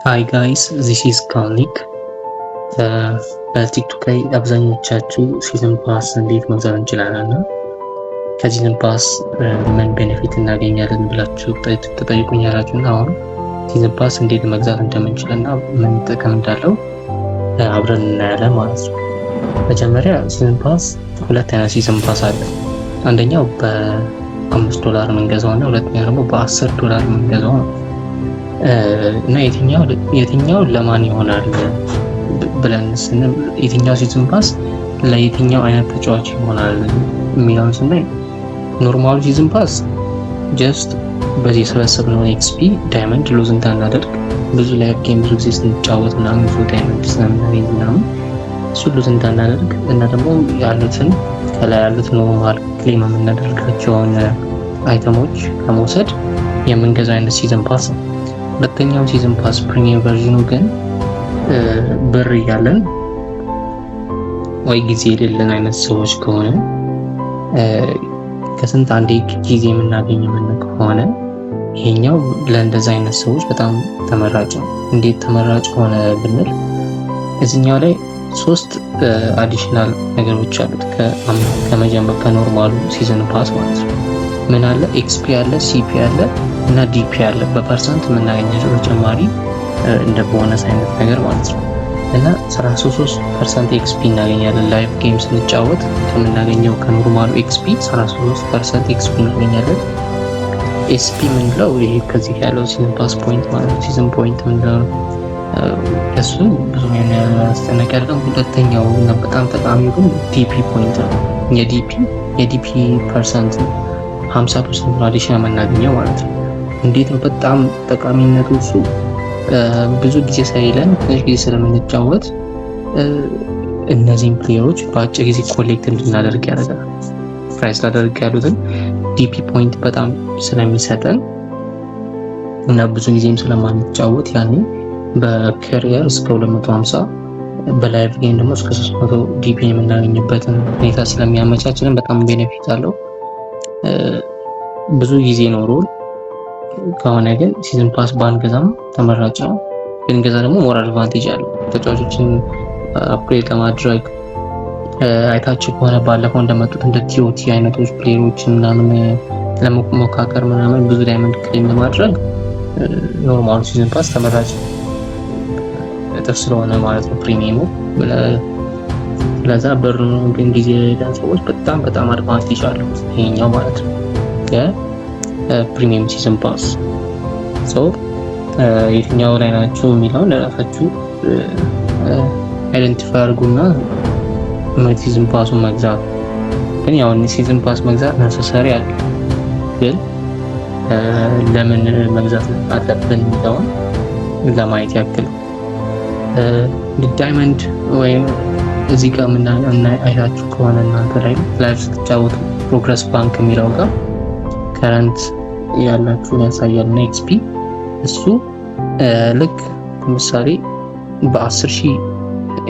ሃይ ጋይስ ዚስ ኢዝ ካልኒክ። በቲክቶክ ላይ አብዛኞቻችሁ ሲዝን ፓስ እንዴት መግዛት እንችላለን እና ከሲዝን ፓስ ምን ቤኔፊት እናገኛለን ብላችሁ ትጠይቁኛላችሁ እና አሁን ሲዝን ፓስ እንዴት መግዛት እንደምንችል እና ምን ጥቅም እንዳለው አብረን እናያለን ማለት ነው። መጀመሪያ ሲዝን ፓስ ሁለት አይነት ሲዝን ፓስ አለ። አንደኛው በ$5 የምንገዛው እና ሁለተኛው ደግሞ $10 የምንገዛው ነው። እና የትኛው ለማን ይሆናል ብለን ስንል የትኛው ሲዝን ፓስ ለየትኛው አይነት ተጫዋች ይሆናል የሚለውን ስናይ ኖርማሉ ሲዝን ፓስ ጀስት በዚህ የሰበሰብነውን ኤክስፒ ዳይመንድ ሉዝ እንዳናደርግ ብዙ ላይቭ ጌም ብዙ ጊዜ ስንጫወት ምናምን ብዙ ዳይመንድ ስለምናገኝ ምናምን እሱ ሉዝ እንዳናደርግ እና ደግሞ ያሉትን ከላይ ያሉት ኖርማል ክሌም የምናደርጋቸውን አይተሞች ለመውሰድ የምንገዛው አይነት ሲዝን ፓስ ነው። ሁለተኛው ሲዝን ፓስ ፕሪሚየም ቨርዥኑ ግን ብር እያለን ወይ ጊዜ የሌለን አይነት ሰዎች ከሆነ ከስንት አንዴ ጊዜ የምናገኝ ከሆነ ይሄኛው ለእንደዛ አይነት ሰዎች በጣም ተመራጭ ነው። እንዴት ተመራጭ ሆነ ብንል እዚህኛው ላይ 3 አዲሽናል ነገሮች አሉት ከመጀመር ከኖርማሉ ሲዝን ፓስ ማለት ነው። ምን አለ? ኤክስፒ አለ፣ ሲፒ አለ እና ዲፒ አለ። በፐርሰንት የምናገኛቸው ተጨማሪ እንደ ቦነስ አይነት ነገር ማለት ነው። እና 33% ኤክስፒ እናገኛለን። ላይቭ ጌም ስንጫወት ከምናገኘው ከኖርማሉ ኤክስፒ 33% ኤክስፒ እናገኛለን። ኤስፒ ምንለው ይሄ ከዚህ ያለው ሲዝን ፓስ ፖይንት ማለት ነው። ሲዝን ፖይንት ምንለው እሱ ብዙ ያስጨነቅ ያለው። ሁለተኛው እና በጣም ጠቃሚው ግን ዲፒ ፖይንት ነው። የዲፒ ፐርሰንት 50% አዲሽን የምናገኘው ማለት ነው። እንዴት ነው በጣም ጠቃሚነቱ? እሱ ብዙ ጊዜ ሳይለን ትንሽ ጊዜ ስለምንጫወት እነዚህን ፕሌየሮች በአጭር ጊዜ ኮሌክት እንድናደርግ ያደርጋል። ፕራይስ ላደርግ ያሉትን ዲፒ ፖይንት በጣም ስለሚሰጠን እና ብዙ ጊዜም ስለማንጫወት ያኔ በካሪየር እስከ 250 በላይቭ ጌም ደግሞ እስከ 300 ዲፒ የምናገኝበትን ሁኔታ ስለሚያመቻችልን በጣም ቤኔፊት አለው። ብዙ ጊዜ ኖሮን ከሆነ ግን ሲዝን ፓስ ባንገዛም ተመራጭ ነው። ብንገዛ ደግሞ ሞር አድቫንቴጅ አለው። ተጫዋቾችን አፕግሬድ ለማድረግ አይታችሁ ከሆነ ባለፈው እንደመጡት እንደ ቲኦቲ አይነቶች ፕሌየሮችን ምናምን ለመሞካከር ምናምን ብዙ ዳይመንድ ክሌም ለማድረግ ኖርማሉ ሲዝን ፓስ ተመራጭ እጥፍ ስለሆነ ማለት ነው ፕሪሚየሙ። ለዛ ብር ግን ጊዜ የሌለን ሰዎች በጣም አድቫንቴጅ አለው ይሄኛው ማለት ነው የፕሪሚየም ሲዝን ፓስ። የትኛው ላይ ናችሁ የሚለውን ለራሳችሁ አይደንቲፋይ አድርጉና ሲዝን ፓሱን መግዛት። ግን ያው ሲዝን ፓስ መግዛት ነሰሰሪ አለ፣ ግን ለምን መግዛት አለብን የሚለውን ለማየት ያክል ዳይመንድ ወይም እዚህ ጋር አይታችሁ ከሆነ እናንተ ላይ ላይቭ ስትጫወቱ ፕሮግረስ ባንክ የሚለው ጋር ከረንት ያላችሁን ያሳያል እና ኤክስፒ እሱ ልክ ለምሳሌ በ10,000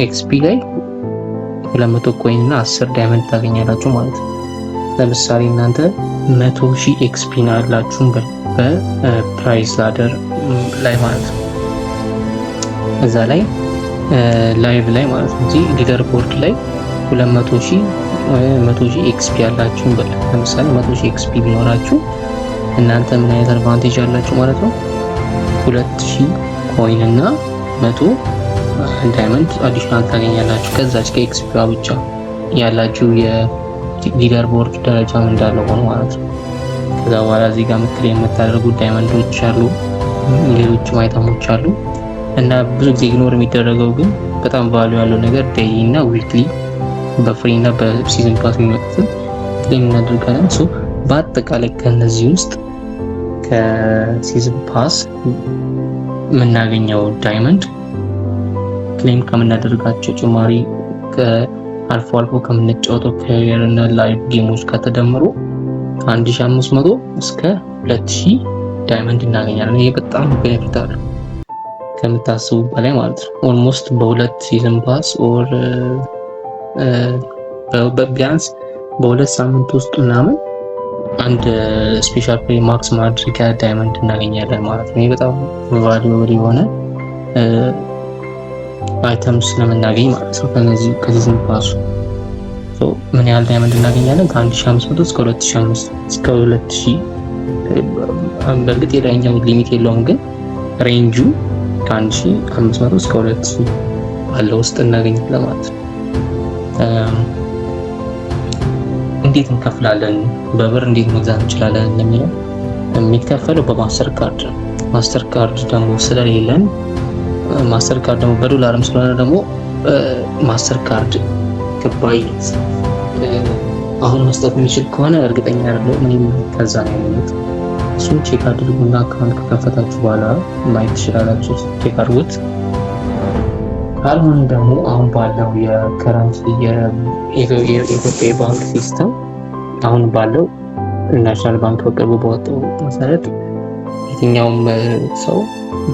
ኤክስፒ ላይ 200 ኮይን እና 10 ዳይመንድ ታገኛላችሁ ማለት ነው። ለምሳሌ እናንተ 100,000 ኤክስፒ ነው ያላችሁ በፕራይስ ላደር ላይ ማለት ነው። እዛ ላይ ላይቭ ላይ ማለት ነው እዚህ ሊደር ቦርድ ላይ 100,000 ኤክስፒ ያላችሁ ለምሳሌ 100,000 ኤክስፒ ቢኖራችሁ እናንተ ምን አይነት አድቫንቴጅ አላችሁ ማለት ነው? 2,000 ኮይን እና 100 ዳይመንድ አዲሽናል ታገኛላችሁ ከዛች ከኤክስፒ ብቻ ያላችሁ የሊደር ቦርድ ደረጃ እንዳለ ሆኖ ማለት ነው። ከዛ በኋላ እዚህ ጋር ምክር የምታደርጉት ዳይመንዶች አሉ፣ ሌሎችም አይተሞች አሉ እና ብዙ ጊዜ ኢግኖር የሚደረገው ግን በጣም ቫልዩ ያለው ነገር ዴይሊ እና ዊክሊ በፍሪ እና በሲዝን ፓስ የሚመጡትን ክሌም እናደርጋለን። በአጠቃላይ ከነዚህ ውስጥ ከሲዝን ፓስ የምናገኘው ዳይመንድ ክሌም ከምናደርጋቸው ጭማሪ አልፎ ከምንጫወተው ካሪየር እና ላይቭ ጌሞች ከተደመሩ 1,500 እስከ 2,000 ዳይመንድ እናገኛለን። ይሄ በጣም ቤኔፊት አለው ከምታስቡ በላይ ማለት ነው። ኦልሞስት በሁለት ሲዝን ፓስ ኦር ቢያንስ በ2 ሳምንት ውስጥ ምናምን አንድ ስፔሻል ፕሌይ ማክስ ማድረጊያ ዳይመንድ እናገኛለን ማለት ነው። ይሄ በጣም ቫልዩብል የሆነ አይተምስ ስለምናገኝ ማለት ነው። ከነዚህ ከሲዝን ፓሱ ምን ያህል ዳይመንድ እናገኛለን? ከ1500 እስከ 2500 እስከ 2000። በእርግጥ የላይኛው ሊሚት የለውም፣ ግን ሬንጁ ከ1500 እስከ 2000 ባለው ውስጥ እናገኛለን ማለት ነው። እንዴት እንከፍላለን? በብር እንዴት መግዛት እንችላለን ለሚለው የሚከፈለው በማስተር ካርድ ነው። ማስተር ካርድ ደግሞ ስለሌለን ማስተር ካርድ ደግሞ በዶላርም ስለሆነ ደግሞ ማስተር ካርድ ከባይት አሁን መስጠት የሚችል ከሆነ እርግጠኛ አይደለሁም። እኔም ከዛ ነው ያለሁት። እሱን ቼክ አድርጉና አካውንት ከከፈታችሁ በኋላ ማየት ትችላላችሁ። ቼክ አድርጉት። ካልሆነ ደግሞ አሁን ባለው የከረንሲ የኢትዮጵያ ባንክ ሲስተም አሁን ባለው ናሽናል ባንክ በቅርቡ በወጣው መሰረት የትኛውም ሰው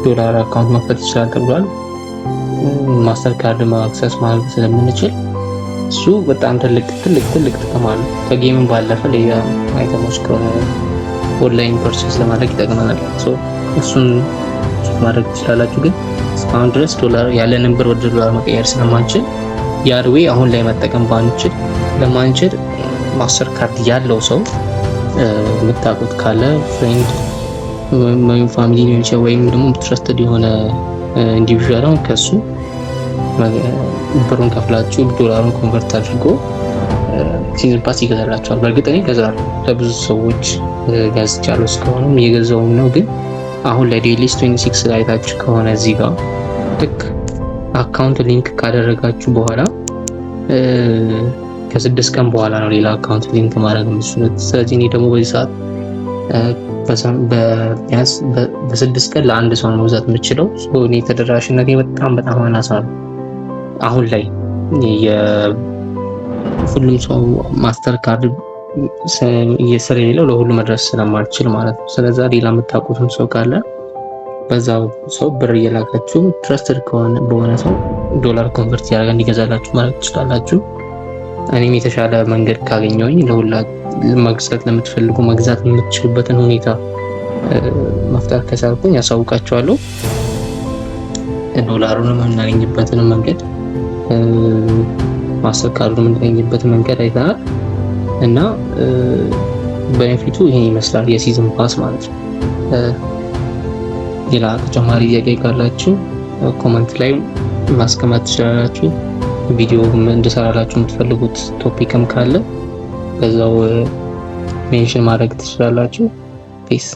ዶላር አካውንት መክፈት ይችላል ተብሏል። ማስተር ካርድ ማክሰስ ማድረግ ስለምንችል እሱ በጣም ትልቅ ጥቅም አለው። ከጌምም ባለፈ ሌላ አይተሞች ኦንላይን ፐርቼስ ለማድረግ ይጠቅመናል። እሱን ማድረግ ትችላላችሁ። ግን እስካሁን ድረስ ዶላር ያለንን ብር ወደ ዶላር መቀየር ስለማንችል ያርዌ አሁን ላይ መጠቀም ለማንችል ማስተር ካርድ ያለው ሰው የምታውቁት ካለ ፍሬንድ ወይም ፋሚሊ ሊሆን ወይም ደግሞ ትረስትድ የሆነ ኢንዲቪዥዋል ነው ከሱ ብሩን ከፍላችሁ ዶላሩን ኮንቨርት አድርጎ ሲዝን ፓስ ይገዛላችኋል። በእርግጥ እኔ ገዛለሁ፣ ለብዙ ሰዎች ገዝቻለሁ፣ እስካሁንም እየገዛውም ነው። ግን አሁን ለዴሊስ 26 ላይ ታች ከሆነ እዚህ ጋር ልክ አካውንት ሊንክ ካደረጋችሁ በኋላ ከ6 ቀን በኋላ ነው ሌላ አካውንት ሊንክ ማድረግ የምትችሉት። ስለዚህ እኔ ደግሞ በዚህ ሰዓት በ6 ቀን ለአንድ ሰው ነው መግዛት የምችለው። እኔ ተደራሽነቴ በጣም አናሳ ነው። አሁን ላይ ሁሉም ሰው ማስተር ካርድ ስለሌለው ለሁሉ መድረስ ስለማልችል ማለት ነው። ስለዛ ሌላ የምታውቁትም ሰው ካለ በዛው ሰው ብር እየላካችሁ ትረስትድ በሆነ ሰው ዶላር ኮንቨርት ያደርጋ እንዲገዛላችሁ ማለት ትችላላችሁ። እኔም የተሻለ መንገድ ካገኘሁኝ መግዛት ለምትፈልጉ መግዛት የምትችሉበትን ሁኔታ መፍጠር ከቻልኩኝ ያሳውቃችኋለሁ። ዶላሩንም የምናገኝበትን መንገድ ማስተር ካርዱን የምናገኝበትን መንገድ አይተናል እና ቤኔፊቱ ይሄን ይመስላል የሲዝን ፓስ ማለት ነው። ሌላ ተጨማሪ ጥያቄ ካላችሁ ኮመንት ላይ ማስቀመጥ ትችላላችሁ። ቪዲዮ እንድሰራላችሁ የምትፈልጉት ቶፒክም ካለ በዛው ሜንሽን ማድረግ ትችላላችሁ። ፒስ